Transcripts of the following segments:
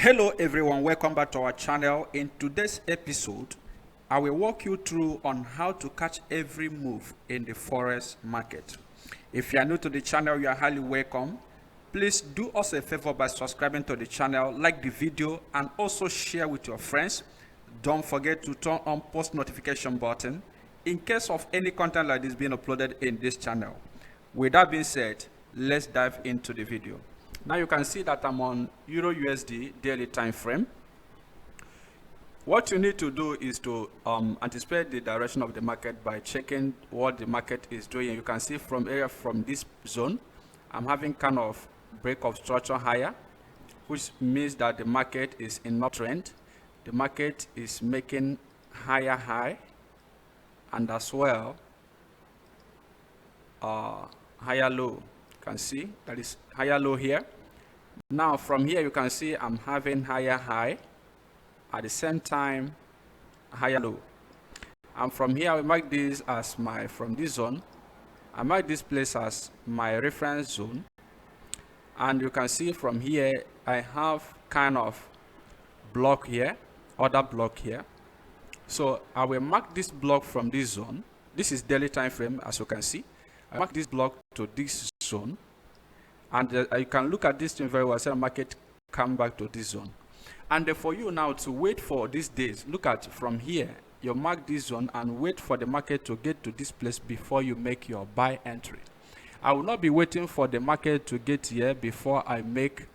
Hello everyone, welcome back to our channel. In today's episode, I will walk you through on how to catch every move in the forex market. If you are new to the channel, you are highly welcome. Please do us a favor by subscribing to the channel, like the video, and also share with your friends. Don't forget to turn on post notification button in case of any content like this being uploaded in this channel. With that being said, let's dive into the video. Now you can see that I'm on Euro USD daily time frame. What you need to do is to anticipate the direction of the market by checking what the market is doing. You can see from this zone, I'm having kind of break of structure higher, which means that the market is in uptrend. The market is making higher high, and as well higher low. You can see that is higher low here. Now from here you can see I'm having higher high, at the same time higher low, and from here I mark this as my, from this zone I mark this place as my reference zone, and you can see from here I have kind of block here, other block here. So I will mark this block from this zone. This is daily time frame, as you can see. I mark this block to this zone, and you can look at this thing very well. So the market come back to this zone, and for you now to wait for these days, look at from here, you mark this zone and wait for the market to get to this place before you make your buy entry. I will not be waiting for the market to get here before I make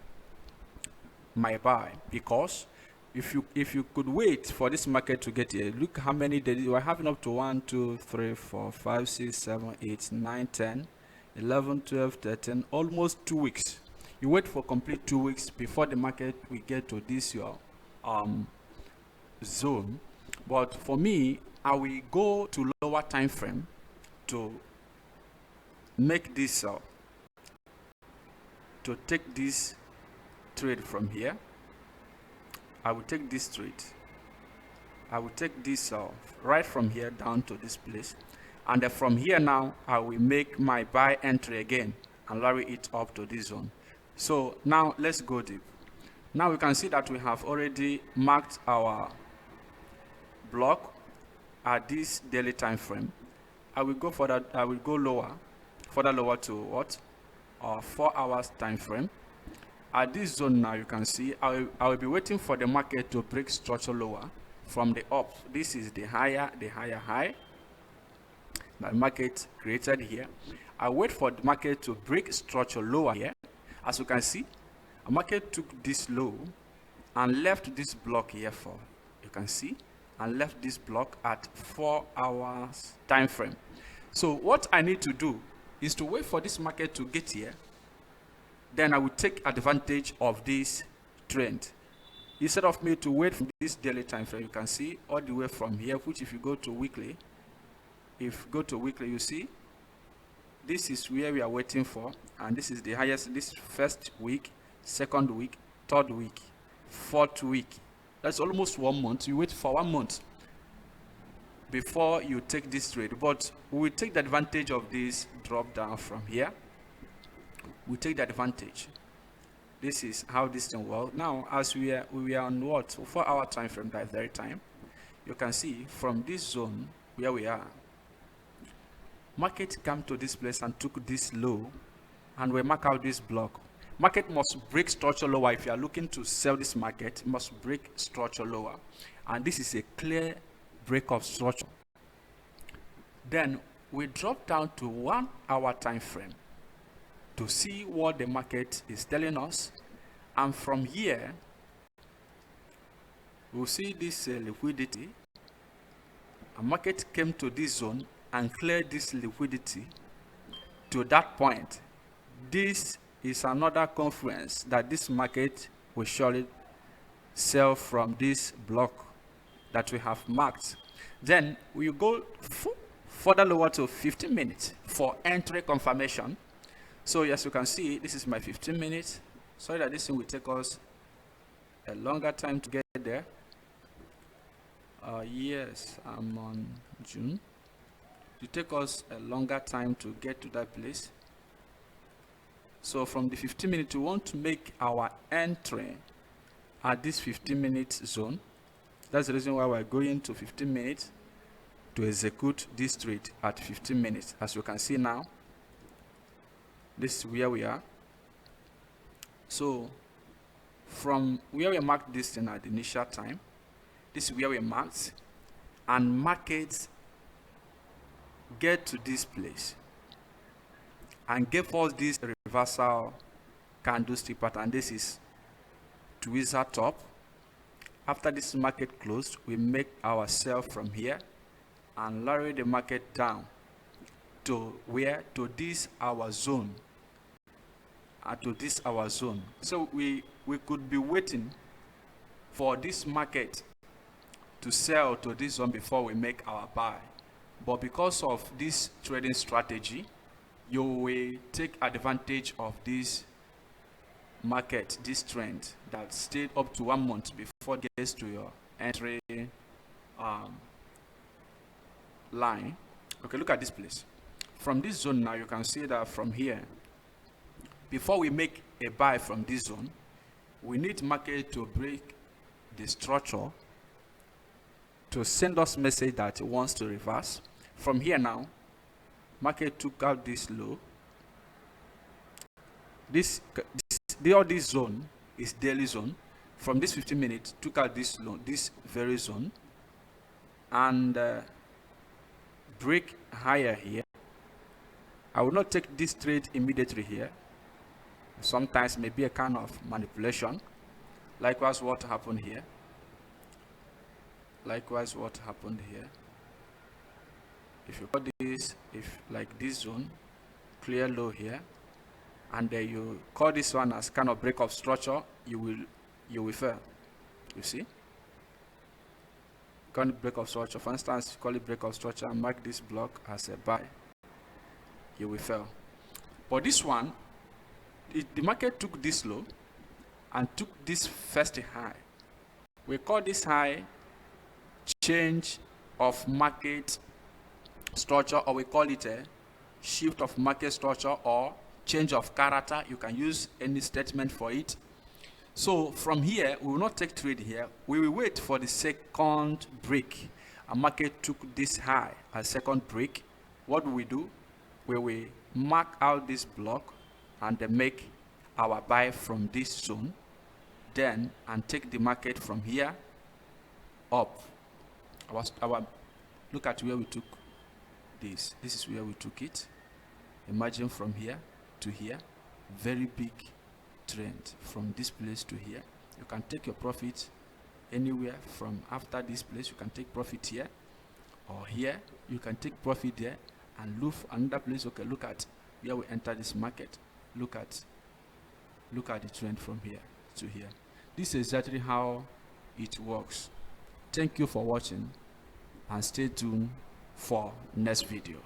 my buy, because if you could wait for this market to get here, look how many days you are having, up to 1 2 3 4 5 6 7 8 9 10 11 12 13, almost 2 weeks. You wait for complete 2 weeks before the market will get to this your zone. But for me, I will go to lower time frame to make this to take this trade from here. I will take this trade. I will take this right from here down to this place, and from here now I will make my buy entry again and carry it up to this zone. So now let's go deep. Now we can see that we have already marked our block at this daily time frame. I will go further. I will go lower, further lower to what? 4 hours time frame. At this zone now, you can see I will be waiting for the market to break structure lower from the up. This is the higher high that market created here. I wait for the market to break structure lower here. As you can see, the market took this low and left this block here for, you can see, and left this block at 4 hours time frame. So what I need to do is to wait for this market to get here. Then I will take advantage of this trend. Instead of me to wait for this daily time frame, you can see all the way from here, which if you go to weekly, you see this is where we are waiting for, and this is the highest. This first week, second week, third week, fourth week. That's almost 1 month. You wait for 1 month before you take this trade. But we will take the advantage of this drop down from here. We take the advantage. This is how this thing works. Now, as we are on what 4 hour time frame, that very time, you can see from this zone where we are, market come to this place and took this low, and we mark out this block. Market must break structure lower. If you are looking to sell this market, it must break structure lower, and this is a clear break of structure. Then we drop down to 1 hour time frame to see what the market is telling us, and from here we'll see this liquidity. A market came to this zone and cleared this liquidity to that point. This is another confluence that this market will surely sell from this block that we have marked. Then we go further lower to 15 minutes for entry confirmation. So as you can see, this is my 15 minutes. Sorry that this thing will take us a longer time to get there. Yes, I'm on June. It will take us a longer time to get to that place. So from the 15 minutes, we want to make our entry at this 15-minute zone. That's the reason why we're going to 15 minutes to execute this trade at 15 minutes. As you can see now, this is where we are. So from where we marked this thing at the initial time, this is where we marked, and markets get to this place and give us this reversal candlestick pattern. This is tweezer top. After this market closed, we make our sell from here and lower the market down to where? To this our zone. To this our zone. So we could be waiting for this market to sell to this zone before we make our buy. But because of this trading strategy, you will take advantage of this market, this trend that stayed up to 1 month before it gets to your entry line. Okay, look at this place. From this zone now, you can see that from here, before we make a buy from this zone, we need market to break the structure to send us message that it wants to reverse. From here now, market took out this low. This zone is daily zone. From this 15 minutes, took out this low, this very zone, and break higher here. I will not take this trade immediately here. Sometimes maybe a kind of manipulation. Likewise, what happened here? Likewise, what happened here? If you call this, if like this zone, clear low here, and then you call this one as kind of break of structure, you will fail. You see? Call it break of structure. For instance, call it break of structure and mark this block as a buy. You will fail. But this one, the market took this low and took this first high. We call this high change of market structure, or we call it a shift of market structure or change of character. You can use any statement for it. So from here, we will not take trade here. We will wait for the second break. A market took this high as second break. What do? We will mark out this block and then make our buy from this zone, then and take the market from here up. Look at where we took this. This is where we took it. Imagine from here to here, very big trend from this place to here. You can take your profit anywhere from after this place. You can take profit here or here. You can take profit there and look another place. Okay, look at where we enter this market. Look at the trend from here to here. This is exactly how it works. Thank you for watching and stay tuned for next video.